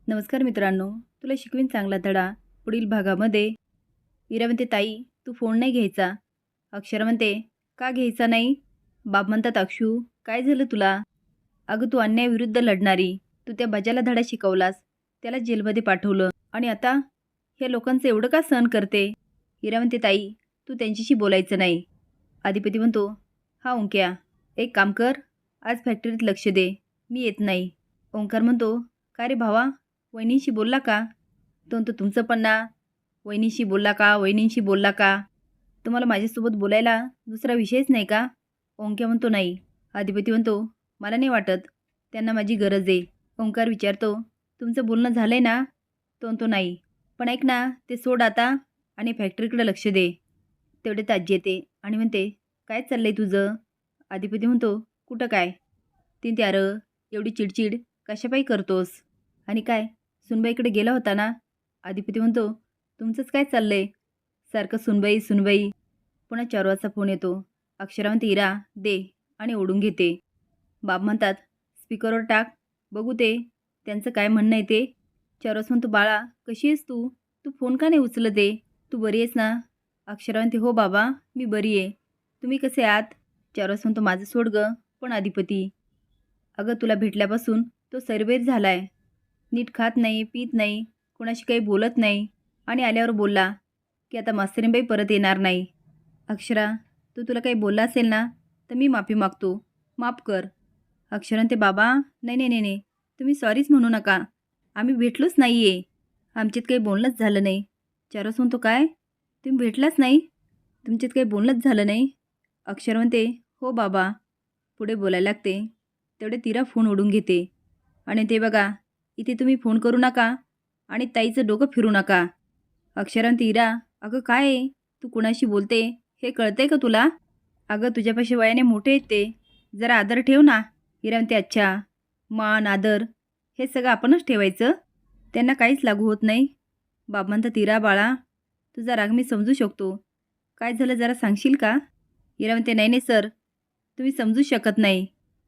नमस्कार मित्रांनो, तुला शिकवीन चांगला धडा. पुढील भागामध्ये इरा म्हणते, ताई तू फोन नाही घ्यायचा. अक्षरा म्हणते, का घ्यायचा नाही? बाप म्हणतात, अक्षू काय झालं तुला? अगं तू अन्यायाविरुद्ध लढणारी, तू त्या बजाला धडा शिकवलास, त्याला जेलमध्ये पाठवलं आणि आता ह्या लोकांचं एवढं का सहन करते? इरा म्हणते, ताई तू त्यांच्याशी बोलायचं नाही. अधिपती म्हणतो, हा ओंक्या एक काम कर, आज फॅक्टरीत लक्ष दे, मी येत नाही. ओंकार म्हणतो, का रे भावा, वहिनींशी बोलला का? तो म्हणतो, तुमचं पण ना, वहिनींशी बोलला का, वहिनींशी बोलला का? तुम्हाला माझ्यासोबत बोलायला दुसरा विषयच नाही का? ओंक्या म्हणतो, नाही. अधिपती म्हणतो, मला नाही वाटत, त्यांना माझी गरज आहे. ओंकार विचारतो, तुमचं बोलणं झालं आहे ना? तो म्हणतो, नाही. पण ऐक ना, ते सोड आता आणि फॅक्टरीकडे लक्ष दे. तेवढे आजी येते आणि म्हणते, काय चाललंय तुझं? अधिपती म्हणतो, कुठं काय? तीन त्यार एवढी चिडचिड कशापायी करतोस? आणि काय सुनबाईकडे गेला होता ना? अधिपती म्हणतो, तुमचंच काय चाललंय? सारखं सुनबाई सुनबाई. पुन्हा 4 वाजता फोन येतो. अक्षरा म्हणते, इरा दे, आणि ओढून घेते. बाप म्हणतात, स्पीकरवर टाक, बघू ते त्यांचं काय म्हणणं आहे ते. 4 वाजता म्हणतो, बाळा कशी आहेस तू? तू फोन का नाही उचलत आहे? तू बरी आहेस ना? अक्षरा म्हणते, हो बाबा मी बरी आहे. तुम्ही कसे आहात? 4 वाजता म्हणतो, माझं सोड गं, पण अधिपती, अगं तुला भेटल्यापासून तो सरबेर झाला आहे. नीट खात नाही, पीत नाही, कोणाशी काही बोलत नाही, आणि आल्यावर बोलला की आता मास्तरीनबाई परत येणार नाही. अक्षरा, तू तुला काही बोलला असेल ना तर मी माफी मागतो, माफ कर. अक्षरा ते, बाबा नाही नाही नाही नाही, तुम्ही सॉरीच म्हणू नका, आम्ही भेटलोच नाही आहे, आमच्यात काही बोलणंच झालं नाही. चारस म्हणतो, काय तुम्ही भेटलाच नाही? तुमच्यात काही बोलणंच झालं नाही? अक्षर म्हणते, हो बाबा. पुढे बोलायला लागते. तेवढे तिरा फोन ओढून घेते आणि ते, बघा इथे तुम्ही फोन करू नका आणि ताईचं डोकं फिरू नका. अक्षरांत, इरा अगं काय आहे, तू कुणाशी बोलते हे कळतंय का तुला? अगं तुझ्यापाशी वयाने मोठे आहेत ते, जरा आदर ठेव ना. इरा म्हणते, अच्छा, मान आदर हे सगळं आपणच ठेवायचं, त्यांना काहीच लागू होत नाही. बाब म्हणतात, इरा बाळा तुझा राग मी समजू शकतो, काय झालं जरा सांगशील का? इरा म्हणते, नाही नाही सर, तुम्ही समजू शकत नाही,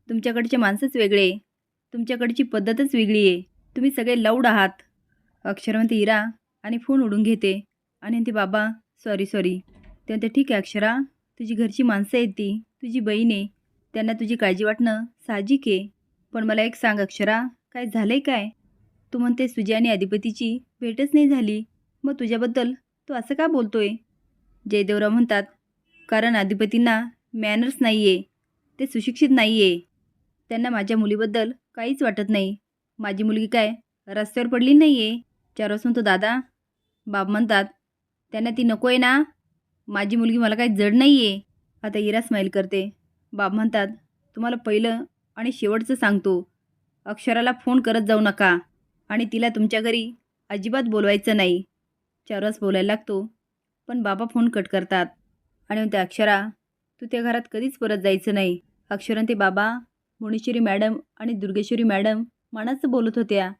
तुमच्याकडचे माणसंच वेगळे, तुमच्याकडची पद्धतच वेगळी आहे, तुम्ही सगळे लाऊड आहात. अक्षर म्हणते, इरा, आणि फोन उडून घेते आणि म्हणते, बाबा सॉरी सॉरी. ते म्हणते, ठीक आहे अक्षरा, तुझी घरची माणसं आहेत, ती तुझी बहीण आहे, त्यांना तुझी काळजी वाटणं साहजिक आहे. पण मला एक सांग अक्षरा, काय झालं आहे काय? तू म्हणते सुजी आणि अधिपतीची भेटच नाही झाली, मग तुझ्याबद्दल तू असं का बोलतोय? जयदेवराव म्हणतात, कारण अधिपतींना मॅनर्स नाही आहे, ते सुशिक्षित नाही आहे, त्यांना माझ्या मुलीबद्दल काहीच वाटत नाही. माझी मुलगी काय रस्त्यावर पडली नाही आहे. 4 वाजता तो, दादा. बाब म्हणतात, त्यांना ती नको आहे ना, माझी मुलगी मला काही जड नाही आहे. आता इरा स्माईल करते. बाब म्हणतात, तुम्हाला पहिलं आणि शेवटचं सांगतो, अक्षराला फोन करत जाऊ नका आणि तिला तुमच्या घरी अजिबात बोलवायचं नाही. 4 वाजता बोलायला लागतो, पण बाबा फोन कट करतात आणि म्हणते, अक्षरा तू त्या घरात कधीच परत जायचं नाही. अक्षरा ते, बाबा भुवनेश्वरी मॅडम आणि दुर्गेश्वरी मॅडम मानाचं बोलत होत्या.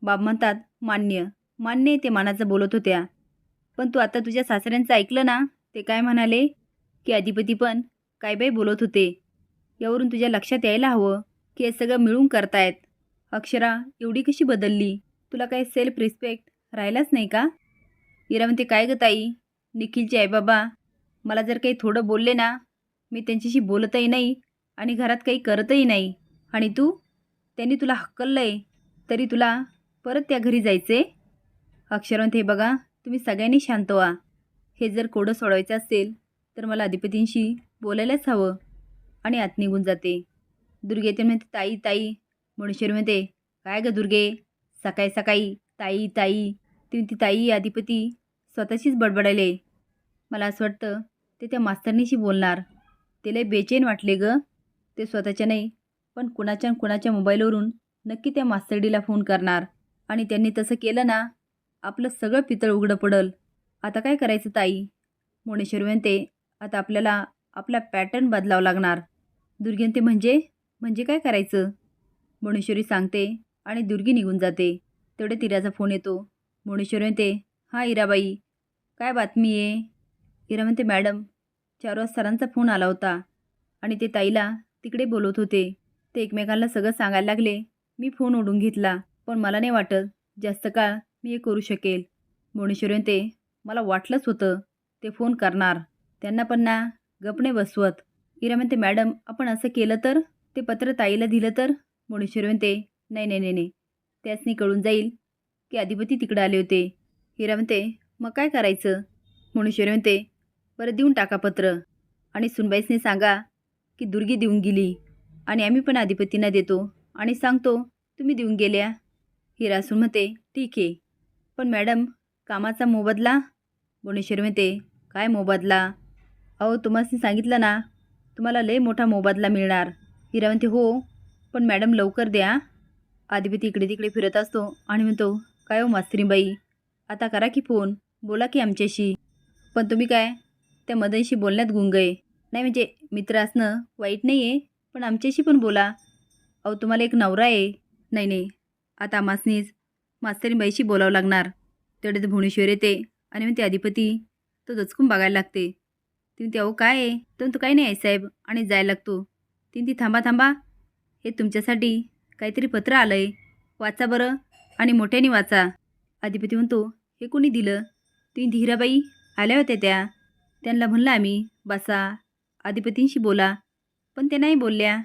बाब म्हणतात, मान्य मान्य ते मानाचं बोलत होत्या, पण तू आता तुझ्या सासऱ्यांचं ऐकलं ना, ते काय म्हणाले की अधिपती पण काय बाई बोलत होते. यावरून तुझ्या लक्षात यायला हवं की हे सगळं मिळून करतायत. अक्षरा एवढी कशी बदलली? तुला काही सेल्फ रिस्पेक्ट राहिलाच नाही का? इरा म्हणते, काय गं ताई, निखिलचे आई बाबा मला जर काही थोडं बोलले ना, मी त्यांच्याशी बोलतही नाही आणि घरात काही करतही नाही, आणि त्यांनी तुला हकललंय तरी तुला परत त्या घरी जायचे? अक्षरवंत, हे बघा तुम्ही सगळ्यांनी शांत व्हा, हे जर कोडं सोडवायचं असेल तर मला अधिपतींशी बोलायलाच हवं, आणि आत निघून जाते. दुर्गे ते म्हणते, ताई ताई. मुणेश्वरी म्हणते, काय गं दुर्गे, सकाळी सकाळी ताई ताई. ती ताई अधिपती स्वतःशीच बडबडायले. मला असं वाटतं ते त्या मास्तरनीशी बोलणार. तिला बेचैन वाटले गं, ते स्वतःच्या नाही पण कुणाच्या मोबाईलवरून नक्की त्या मास्तरडीला फोन करणार, आणि त्यांनी तसं केलं ना, आपलं सगळं पितळ उघडं पडल. आता काय करायचं ताई? मोनेश्वरी म्हणते, आता आपल्याला आपला पॅटर्न बदलावं लागणार. दुर्गेंते, म्हणजे म्हणजे काय करायचं? मोनेश्वरी सांगते आणि दुर्गी निघून जाते. तेवढे तिराचा फोन येतो. मोनेश्वरी म्हणते, हां इराबाई, काय बातमी आहे? इरा म्हणते, मॅडम 4 वाजता सरांचा फोन आला होता आणि ते ताईला तिकडे बोलवत होते. ते एकमेकांना सगळं सांगायला लागले. मी फोन ओढून घेतला पण मला नाही वाटत जास्त काळ मी हे करू शकेल. भुवनेश्वरी म्हणते, मला वाटलंच होतं ते फोन करणार. त्यांना पण ना गप नाही बसवत. इरा म्हणते, मॅडम आपण असं केलं तर? ते पत्र ताईला दिलं तर? भुवनेश्वरी म्हणते, नाही नाही नाही नाही, त्यासनी कळून जाईल की अधिपती तिकडे आले होते. हिरा म्हणते, मग काय करायचं? भुवनेश्वरी म्हणते, बरं देऊन टाका पत्र आणि सुनबाईसनी सांगा की दुर्गी देऊन गेली आणि आम्ही पण अधिपतींना देतो आणि सांगतो तुम्ही देऊन गेल्या. हिरा सून म्हणते, ठीक आहे, पण मॅडम कामाचा मोबदला? भुवनेश्वरी म्हणते, काय मोबदला? अहो तुम्हाला सांगितलं ना तुम्हाला लय मोठा मोबदला मिळणार. हिरा म्हणते, हो पण मॅडम लवकर द्या. अधिपती इकडे तिकडे फिरत असतो आणि म्हणतो, काय हो मास्तरीबाई, आता करा की फोन, बोला की आमच्याशी. पण तुम्ही काय त्या मदनशी बोलण्यात गुंग आहे. नाही म्हणजे मित्र असणं वाईट नाही आहे, पण आमच्याशी पण बोला. अहो तुम्हाला एक नवरा आहे. नाही नाही, आता आम्हासनीच मास्तरीबाईशी बोलावं लागणार. तेवढे तर भुवनेश्वर येते आणि म्हणते, अधिपती तो दचकून बघायला लागते. ती म्हणते, अहो काय आहे? तो म्हणतो, काही नाही आहे साहेब, आणि जायला लागतो. ती थांबा थांबा, हे तुमच्यासाठी काहीतरी पत्र आलं आहे, वाचा बरं आणि मोठ्याने वाचा. अधिपती म्हणतो, हे कोणी दिलं? ती हिराबाई आल्या होत्या त्या, त्यांना म्हणलं आम्ही बसा अधिपतींशी बोला, पण ते नाही बोलल्या.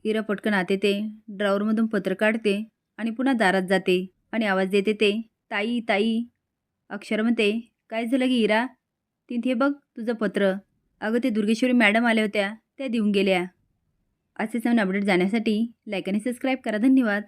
हिरा पटकन आते ते ड्रॉवरमधून पत्र काढते आणि पुन्हा दारात जाते आणि आवाज देते ते, ताई ताई. अक्षर म्हणते, काय झालं की हिरा? ती बघ तुझं पत्र. अगं ते दुर्गेश्वरी मॅडम आल्या होत्या, त्या देऊन गेल्या. असेच नवीन अपडेट जाण्यासाठी लाईक आणि सबस्क्राईब करा. धन्यवाद.